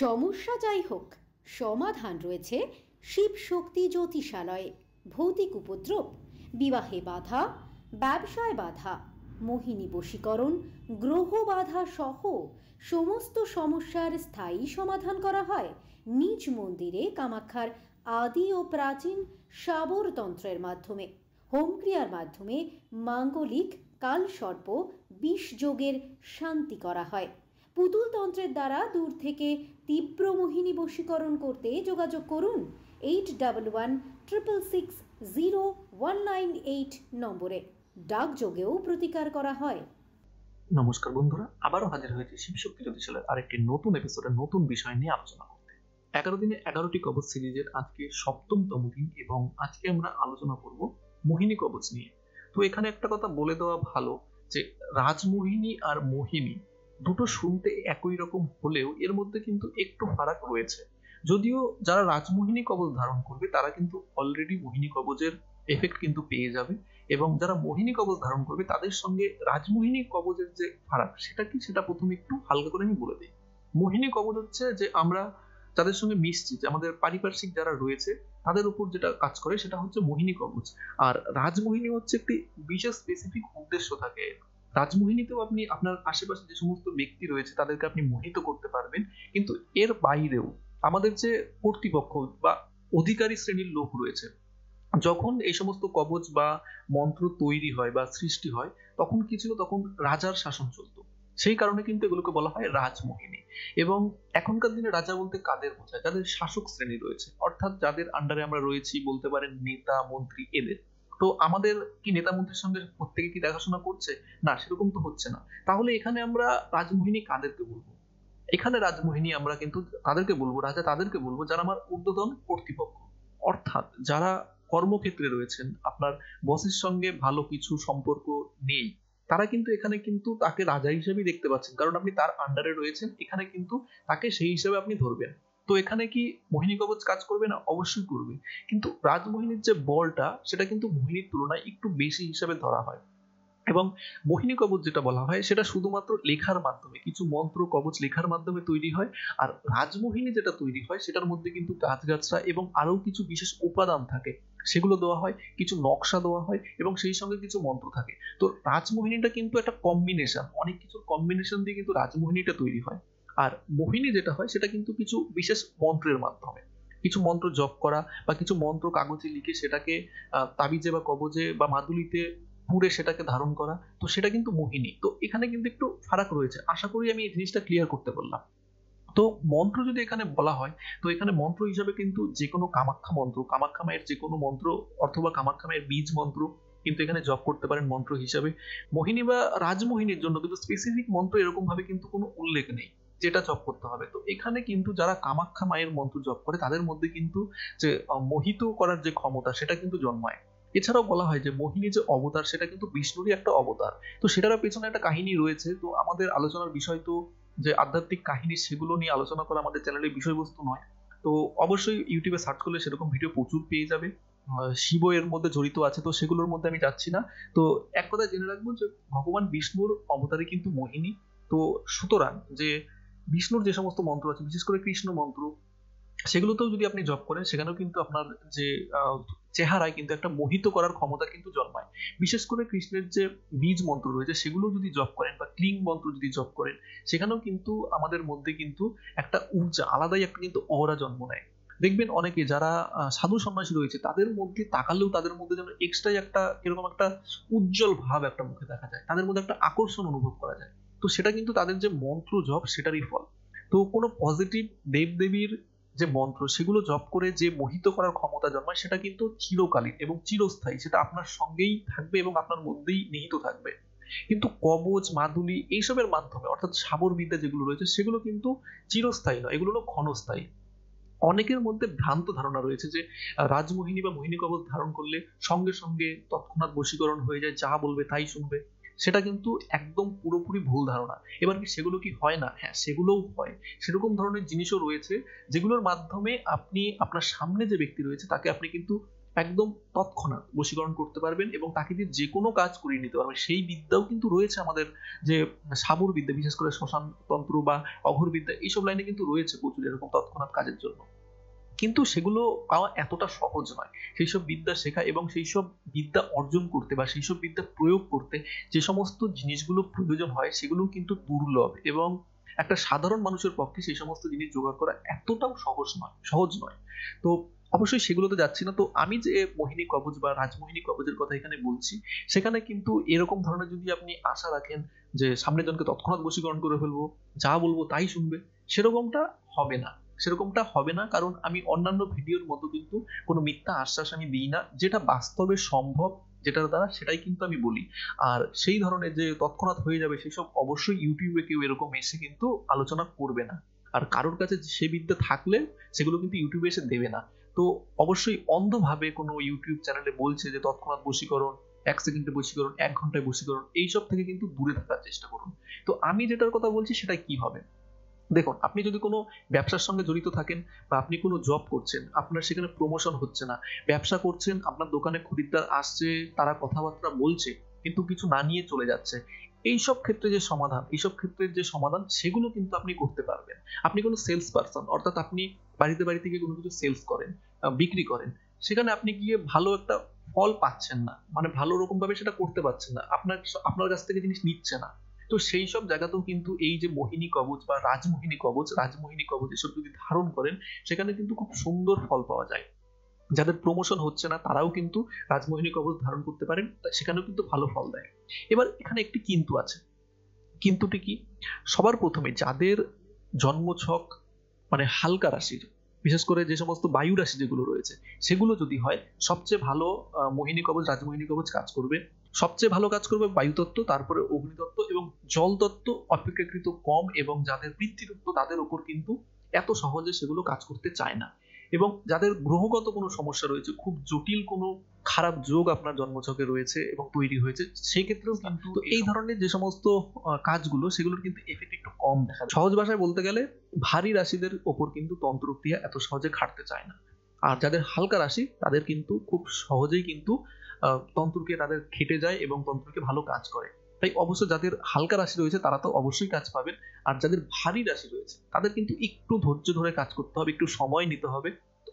সমস্যা যাই হোক, সমাধান রয়েছে শিব শক্তি জ্যোতিষালয়ে। ভৌতিক উপদ্রব, বিবাহে বাধা, ব্যবসায় বাধা, মোহিনী বশীকরণ, গ্রহ বাধা সহ সমস্ত সমস্যার স্থায়ী সমাধান করা হয় নিজ মন্দিরে কামাখ্যার আদি ও প্রাচীন শাবরতন্ত্রের মাধ্যমে। হোমক্রিয়ার মাধ্যমে মাঙ্গলিক কালসর্প বিষ যোগের শান্তি করা হয়। পুতুল তন্ত্রের দ্বারা দূর থেকে তীব্র মোহিনী বশীকরণ করতে যোগাযোগ করুন 8166600198 নম্বরে। ডাকযোগেও প্রতিকার করা হয়। নমস্কার বন্ধুরা, আবারও হাজির হয়েছে শিবশক্তি জ্যোতিষালয়ের আরেকটি নতুন এপিসোডে নতুন বিষয় নিয়ে আলোচনা করতে। 11 দিনে 11টি কবচ সিরিজের আজকে 7তম দিন এবং আজকে আমরা আলোচনা করব মোহিনী কবচ নিয়ে। তো এখানে একটা কথা বলে দেওয়া ভালো যে রাজমোহিনী আর মোহিনী দুটো শুনতে একই রকম হলেও এর মধ্যে কিন্তু একটু ফারাক রয়েছে। যদিও যারা রাজমোহিনী কবচ ধারণ করবে তারা কিন্তু অলরেডি মোহিনী কবচের এফেক্ট কিন্তু পেয়ে যাবে, এবং যারা মোহিনী কবচ ধারণ করবে তাদের সঙ্গে রাজমোহিনী কবচের যে ফারাক সেটা কি, সেটা প্রথমে একটু হালকা করে আমি বলে দিই। মোহিনী কবচ হচ্ছে যে আমরা যাদের সঙ্গে মিশছি, আমাদের পারিপার্শ্বিক যারা রয়েছে তাদের উপর যেটা কাজ করে সেটা হচ্ছে মোহিনী কবচ। আর রাজমোহিনী হচ্ছে একটি বিশেষ স্পেসিফিক উদ্দেশ্য থাকে। রাজমোহিনীতেও আপনি আপনার আশেপাশে যে সমস্ত ব্যক্তি রয়েছে তাদেরকে আপনি মোহিত করতে পারবেন, কিন্তু এর বাইরেও আমাদের যে কর্তৃপক্ষ বা অধিকারী শ্রেণীর লোক রয়েছে, যখন এই সমস্ত কবচ বা মন্ত্র তৈরি হয় বা সৃষ্টি হয় তখন কি ছিল, তখন রাজার শাসন চলতো, সেই কারণে কিন্তু এগুলোকে বলা হয় রাজমোহিনী। এবং এখনকার দিনে রাজা বলতে কাদের বোঝায়? যাদের শাসক শ্রেণী রয়েছে, অর্থাৎ যাদের আন্ডারে আমরা রয়েছি, বলতে পারেন নেতা মন্ত্রী এদের। তো আমাদের কি নেতা মন্ত্রীর সঙ্গে প্রত্যেকে কি দেখাশোনা করছে? না, সেরকম তো হচ্ছে না। তাহলে এখানে আমরা রাজমোহিনী কাদেরকে বলবো? এখানে রাজমোহিনী আমরা কিন্তু তাদেরকে বলবো, রাজা তাদেরকে বলবো যারা আমার ঊর্ধ্বতন কর্তৃপক্ষ, অর্থাৎ যারা কর্মক্ষেত্রে রয়েছেন, আপনার বসের সঙ্গে ভালো কিছু সম্পর্ক নেই, তারা কিন্তু এখানে কিন্তু তাকে রাজা হিসেবেই দেখতে পাচ্ছেন, কারণ আপনি তার আন্ডারে রয়েছেন। এখানে কিন্তু তাকে সেই হিসেবে আপনি ধরবেন। তো এখানে কি মোহিনী কবচ কাজ করবে না? অবশ্যই করবে, কিন্তু রাজমোহিনীর যে বলটা সেটা কিন্তু মোহিনীর তুলনায় একটু বেশি হিসেবে ধরা হয়। এবং মোহিনী কবচ যেটা বলা হয় সেটা শুধুমাত্র লেখার মাধ্যমে, কিছু মন্ত্র কবচ লেখার মাধ্যমে তৈরি হয়। আর রাজমোহিনী যেটা তৈরি হয় সেটার মধ্যে কিন্তু গাছগাছরা এবং আরো কিছু বিশেষ উপাদান থাকে, সেগুলো দেওয়া হয়, কিছু নকশা দেওয়া হয় এবং সেই সঙ্গে কিছু মন্ত্র থাকে। তো রাজমোহিনীটা কিন্তু একটা কম্বিনেশন, অনেক কিছুর কম্বিনেশন দিয়ে কিন্তু রাজমোহিনীটা তৈরি হয়। আর মোহিনী যেটা হয় সেটা কিন্তু কিছু বিশেষ মন্ত্রের মাধ্যমে, কিছু মন্ত্র জপ করা বা কিছু মন্ত্র কাগজে লিখে সেটাকে তাবিজে বা কবজে বা মাদুলিতে পুরে সেটাকে ধারণ করা, তো সেটা কিন্তু মোহিনী। তো এখানে কিন্তু একটু ফারাক রয়েছে, আশা করি আমি এই জিনিসটা ক্লিয়ার করতে পারলাম। তো মন্ত্র যদি এখানে বলা হয়, তো এখানে মন্ত্র হিসাবে কিন্তু যে কোনো কামাখ্যা মন্ত্র, কামাখ্যা মায়ের যে কোনো মন্ত্র অথবা কামাখ্যা মায়ের বীজ মন্ত্র কিন্তু এখানে জপ করতে পারেন মন্ত্র হিসাবে। মোহিনী বা রাজমোহিনীর জন্য কিন্তু স্পেসিফিক মন্ত্র এরকম ভাবে কিন্তু কোনো উল্লেখ নেই যেটা জপ করতে হবে। তো এখানে কিন্তু যারা কামাখ্যা মায়ের মন্ত্র জপ করে তাদের মধ্যে কিন্তু যে মোহিত করার যে ক্ষমতা সেটা কিন্তু জন্মায়। এছাড়াও বলা হয় যে মোহিনী যে অবতার সেটা কিন্তু বিষ্ণুরই একটা অবতার। তো সেটার পেছনে একটা কাহিনী রয়েছে। তো আমাদের আলোচনার বিষয় তো যে আধ্যাত্মিক কাহিনী, সেগুলো নিয়ে আলোচনা করা আমাদের চ্যানেলের বিষয়বস্তু নয়। তো অবশ্যই ইউটিউবে সার্চ করলে সেরকম ভিডিও প্রচুর পেয়ে যাবে। শিব এর মধ্যে জড়িত আছে, তো সেগুলোর মধ্যে আমি যাচ্ছি না। তো এক কথা জেনে রাখবো যে ভগবান বিষ্ণুর অবতারই কিন্তু মোহিনী। তো সুতরাং যে বিষ্ণুর যে সমস্ত মন্ত্র আছে, বিশেষ করে কৃষ্ণ মন্ত্র, সেগুলোতেও যদি আপনি জপ করেন সেখানেও কিন্তু আপনার যে চেহারায় কিন্তু একটা মোহিত করার ক্ষমতা কিন্তু জন্মায়। বিশেষ করে কৃষ্ণের যে বীজ মন্ত্র রয়েছে সেগুলো যদি জপ করেন বা ক্লিং মন্ত্র যদি জপ করেন, সেখানেও কিন্তু আমাদের মধ্যে কিন্তু একটা ঊর্জা, আলাদাই একটা কিন্তু অরা জন্ম নেয়। দেখবেন অনেকে যারা সাধু সন্ন্যাসী রয়েছে তাদের মধ্যে তাকালেও তাদের মধ্যে যেন এক্সট্রাই একটা এরকম একটা উজ্জ্বল ভাব একটা মুখে দেখা যায়, তাদের মধ্যে একটা আকর্ষণ অনুভব করা যায়। তো সেটা কিন্তু তাদের যে মন্ত্র জপ সেটারই ফল। তো কোনো পজিটিভ দেবদেবীর যে মন্ত্র সেগুলো জপ করে যে মোহিত করার ক্ষমতা জন্মায় সেটা কিন্তু চিরকালীন এবং চিরস্থায়ী, সেটা আপনার সঙ্গেই থাকবে এবং আপনার মধ্যেই নিহিত থাকবে। কিন্তু কবচ মাদুলি এইসবের মাধ্যমে, অর্থাৎ সাবর বিদ্যা যেগুলো রয়েছে সেগুলো কিন্তু চিরস্থায়ী নয়, এগুলো হলো ক্ষণস্থায়ী। অনেকের মধ্যে ভ্রান্ত ধারণা রয়েছে যে রাজমোহিনী বা মোহিনী কবচ ধারণ করলে সঙ্গে সঙ্গে তৎক্ষণাৎ বশীকরণ হয়ে যায়, যা বলবে তাই শুনবে। সেটা কিন্তু একদম পুরোপুরি ভুল ধারণা। এবার কি সেগুলো কি হয় না? হ্যাঁ, সেগুলোও হয়। সেরকম ধরনের জিনিসও রয়েছে যেগুলোর মাধ্যমে আপনি আপনার সামনে যে ব্যক্তি রয়েছে তাকে আপনি কিন্তু একদম তৎক্ষণাৎ বশীকরণ করতে পারবেন এবং তাকে দিয়ে যে কোনো কাজ করিয়ে নিতে পারবেন। সেই বিদ্যাও কিন্তু রয়েছে আমাদের, যে সাবর বিদ্যা, বিশেষ করে শ্মশান তন্ত্র বা অঘোর বিদ্যা, এইসব লাইনে কিন্তু রয়েছে প্রচুর এরকম তৎক্ষণাৎ কাজের জন্য। কিন্তু সেগুলো পাওয়া এতটা সহজ নয়। সেই সব বিদ্যা শেখা এবং সেই সব বিদ্যা অর্জন করতে বা সেই সব বিদ্যা প্রয়োগ করতে যে সমস্ত জিনিসগুলো প্রয়োজন হয় সেগুলো কিন্তু দুর্লভ, এবং একটা সাধারণ মানুষের পক্ষে সেই সমস্ত জিনিস জোগাড় করা এতটাও সহজ নয়। তো অবশ্যই সেগুলোতে যাচ্ছি না। তো আমি যে মোহিনী কবচ বা রাজমোহিনী কবচের কথা এখানে বলছি, সেখানে কিন্তু এরকম ধরনের যদি আপনি আশা রাখেন যে সামনের জনকে তৎক্ষণাৎ বশীকরণ করে ফেলবো, যা বলবো তাই শুনবে, সেরকমটা হবে না। কারণ আমি অন্যান্য ভিডিওর মতো কিন্তু কোনো মিথ্যা আশ্বাস আমি দিই না। যেটা বাস্তবে সম্ভব, যেটার দ্বারা, সেটাই কিন্তু আমি বলি। আর সেই ধরনের যে তৎক্ষণাৎ হয়ে যাবে সেসব অবশ্যই ইউটিউবে কেউ এরকম এসে কিন্তু আলোচনা করবে না। আর কারোর কাছে সে বিদ্যা থাকলে সেগুলো কিন্তু ইউটিউবে এসে দেবে না। তো অবশ্যই অন্ধভাবে কোনো ইউটিউব চ্যানেলে বলছে যে তৎক্ষণাৎ বশীকরণ, 1 সেকেন্ডে বশীকরণ, 1 ঘন্টায় বশীকরণ, এইসব থেকে কিন্তু দূরে থাকার চেষ্টা করুন। তো আমি যেটার কথা বলছি সেটা কি হবে, দেখুন, আপনি যদি কোনো ব্যবসার সঙ্গে জড়িত থাকেন বা আপনি কোনো জব করছেন, আপনার সেখানে প্রমোশন হচ্ছে না, ব্যবসা করছেন, আপনার দোকানে খরিদ্দার আসছে, তারা কথাবার্তা বলছে কিন্তু কিছু না নিয়ে চলে যাচ্ছে, এইসব ক্ষেত্রে যে সমাধান সেগুলো কিন্তু আপনি করতে পারবেন। আপনি কোনো সেলস পারসন, অর্থাৎ আপনি বাড়িতে গিয়ে কোনো কিছু সেলস করেন, বিক্রি করেন, সেখানে আপনি গিয়ে ভালো একটা ফল পাচ্ছেন না, মানে ভালো রকম ভাবে সেটা করতে পারছেন না, আপনার কাছ থেকে জিনিস নিচ্ছে না। তো সেই সব জায়গাতেও কিন্তু এই যে মোহিনী কবচ বা রাজমোহিনী কবচ এসব যদি ধারণ করেন, সেখানে কিন্তু খুব সুন্দর ফল পাওয়া যায়। যাদের প্রমোশন হচ্ছে না তারাও কিন্তু রাজমোহিনী কবচ ধারণ করতে পারেন, সেখানেও কিন্তু ভালো ফল দেয়। এবার এখানে একটি কিন্তু আছে। কিন্তুটি কি, সবার প্রথমে যাদের জন্মছক মানে হালকা রাশির, বিশেষ করে যে সমস্ত বায়ু রাশি যেগুলো রয়েছে, সেগুলো যদি হয়, সবচেয়ে ভালো মোহিনী কবচ, রাজমোহিনী কবচ কাজ করবে। সবচেয়ে ভালো কাজ করবে বায়ুতত্ত্ব, তারপরে অগ্নিতত্ত্ব এবং জল তত্ত্ব অপেক্ষাকৃত কম, এবং যাদের পৃথ্বীতত্ত্ব তাদের উপর কিন্তু এত সহজে সেগুলো কাজ করতে চায় না। এবং যাদের গ্রহগত কোনো সমস্যা রয়েছে, খুব জটিল কোনো খারাপ যোগ আপনার জন্মছকে রয়েছে এবং তৈরি হয়েছে, সেই ক্ষেত্রেও কিন্তু এই ধরনের যে সমস্ত কাজগুলো, সেগুলোর কিন্তু এফেক্ট একটু কম দেখা যায়। সহজ ভাষায় বলতে গেলে ভারী রাশিদের ওপর কিন্তু তন্ত্রক্রিয়া এত সহজে খাটতে চায় না। আর যাদের হালকা রাশি তাদের কিন্তু খুব সহজেই কিন্তু তন্ত্রক্রিয়া তাদের খেটে যায় এবং তন্ত্রকে ভালো কাজ করে। তাই অবশ্য যাদের হালকা রাশি রয়েছে তারা তো অবশ্যই কাজ পাবেন, আর যাদের ভারী রাশি রয়েছে তাদের কিন্তু একটু ধৈর্য ধরে কাজ করতে হবে, একটু সময় নিতে হবে।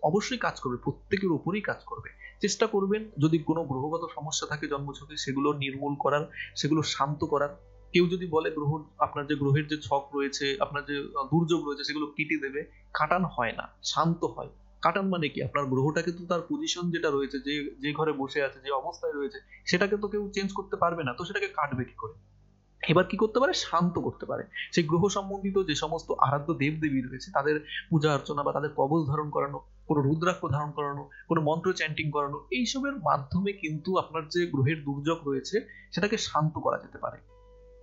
অবশ্যই কাজ করবে, প্রত্যেকের উপরেই কাজ করবে। চেষ্টা করবেন যদি কোনো গ্রহগত সমস্যা থাকে জন্মছকে, সেগুলো নির্মূল করার, সেগুলো শান্ত করার। কেউ যদি বলে আপনার যে গ্রহের যে ছক রয়েছে, আপনার যে দুর্যোগ রয়েছে, সেগুলো কেটে দেবে, কাটান হয় না, শান্ত হয়। কাটান মানে কি, আপনার গ্রহটাকে তো তার পজিশন যেটা রয়েছে, যে ঘরে বসে আছে, যে অবস্থায় রয়েছে, সেটাকে তো কেউ চেঞ্জ করতে পারবে না, তো সেটাকে কাটবে কি করে? এবার কি করতে পারে, শান্ত করতে পারে। সেই গ্রহ সম্বন্ধিত যে সমস্ত আরাধ্য দেব দেবী রয়েছে তাদের পূজা অর্চনা বা তাদের কবচ ধারণ করানো, কোনো রুদ্রাক্ষ ধারণ করানো, কোনো মন্ত্র চ্যান্টিং করানো, এইসবের মাধ্যমে কিন্তু আপনার যে গ্রহের দুর্যোগ রয়েছে সেটাকে শান্ত করা যেতে পারে,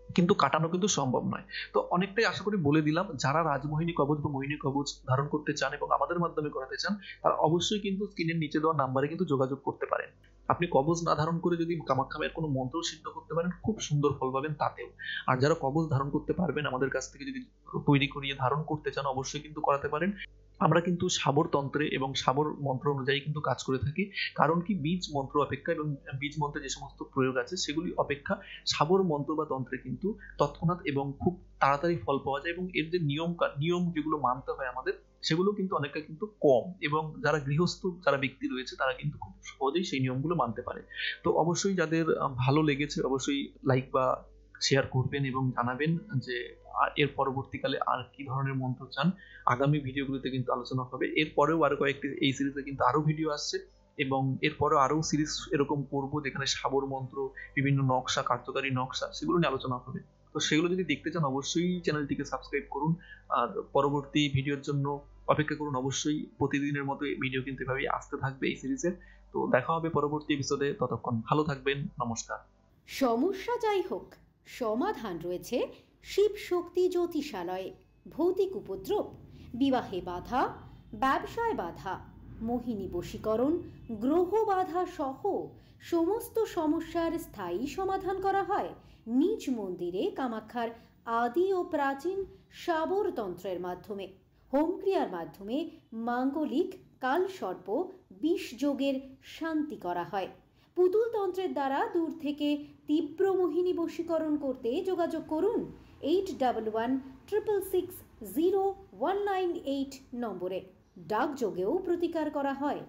কিন্তু কাটানো কিন্তু সম্ভব নয়। তো অনেকটাই আশা করি বলে দিলাম। যারা রাজমোহিনী কবচ বা মোহিনী কবচ ধারণ করতে চান এবং আমাদের মাধ্যমে করাতে চান, তারা অবশ্যই কিন্তু স্ক্রিনের নিচে দেওয়া নাম্বারে কিন্তু যোগাযোগ করতে পারেন। আপনি কবচ না ধারণ করে যদি কামাখ্যা মায়ের কোনো মন্ত্র সিদ্ধ করতে পারেন, খুব সুন্দর ফল পাবেন তাতেও। আর যারা কবচ ধারণ করতে পারবেন, আমাদের কাছ থেকে যদি তৈরি করিয়ে ধারণ করতে চান, অবশ্যই কিন্তু করাতে পারেন। আমরা কিন্তু সাবর তন্ত্রে এবং সাবর মন্ত্র অনুযায়ী কিন্তু কাজ করে থাকি। কারণ কি, বীজ মন্ত্র অপেক্ষা এবং বীজ মন্ত্রে যে সমস্ত প্রয়োগ আছে সেগুলি অপেক্ষা সাবর মন্ত্র বা তন্ত্রে কিন্তু তৎক্ষণাৎ এবং খুব তাড়াতাড়ি ফল পাওয়া যায়, এবং এর যে নিয়ম যেগুলো মানতে হয় আমাদের, সেগুলো কিন্তু অনেকটা কিন্তু কম, এবং যারা গৃহস্থ যারা ব্যক্তি রয়েছে তারা কিন্তু খুব সহজেই সেই নিয়মগুলো মানতে পারে। তো অবশ্যই যাদের ভালো লেগেছে অবশ্যই লাইক বা শেয়ার করবেন এবং জানাবেন যে এর পরবর্তীকালে আর কি ধরনের মন্ত্র চান। আগামী ভিডিওগুলোতে কিন্তু আলোচনা হবে। এরপরেও আরো কয়েকটি, এই সিরিজে কিন্তু আরো ভিডিও আসছে, এবং এরপরেও আরো সিরিজ এরকম করব যেখানে সাবর মন্ত্র, বিভিন্ন নকশা, কার্যকারী নকশা, সেগুলো নিয়ে আলোচনা হবে। তো সেগুলো যদি দেখতে চান অবশ্যই চ্যানেলটিকে সাবস্ক্রাইব করুন, আর পরবর্তী ভিডিওর জন্য অপেক্ষা করুন। অবশ্যই প্রতিদিনের মতো ভিডিও কিন্তু এভাবেই আসতে থাকবে এই সিরিজের। তো দেখা হবে পরবর্তী এপিসোডে, ততক্ষণ ভালো থাকবেন, নমস্কার। সমস্যা যাই হোক, সমাধান রয়েছে শিব শক্তি জ্যোতিষালয়ে। ভৌতিক উপদ্রব, বিবাহে বাধা, ব্যবসায় বাধা, মোহিনী বশীকরণ, গ্রহ বাধা সহ সমস্ত সমস্যার স্থায়ী সমাধান করা হয় নিজ মন্দিরে কামাখ্যার আদি ও প্রাচীন সাবর তন্ত্রের মাধ্যমে। হোম ক্রিয়ার মাধ্যমে মাঙ্গলিক কালসর্প বিষ যোগের শান্তি করা হয়। পুতুল তন্ত্রের দ্বারা দূর থেকে তীব্র মোহিনী বশীকরণ করতে যোগাযোগ করুন 811660 198 নম্বরে। ডাকযোগেও প্রতিকার করা হয়।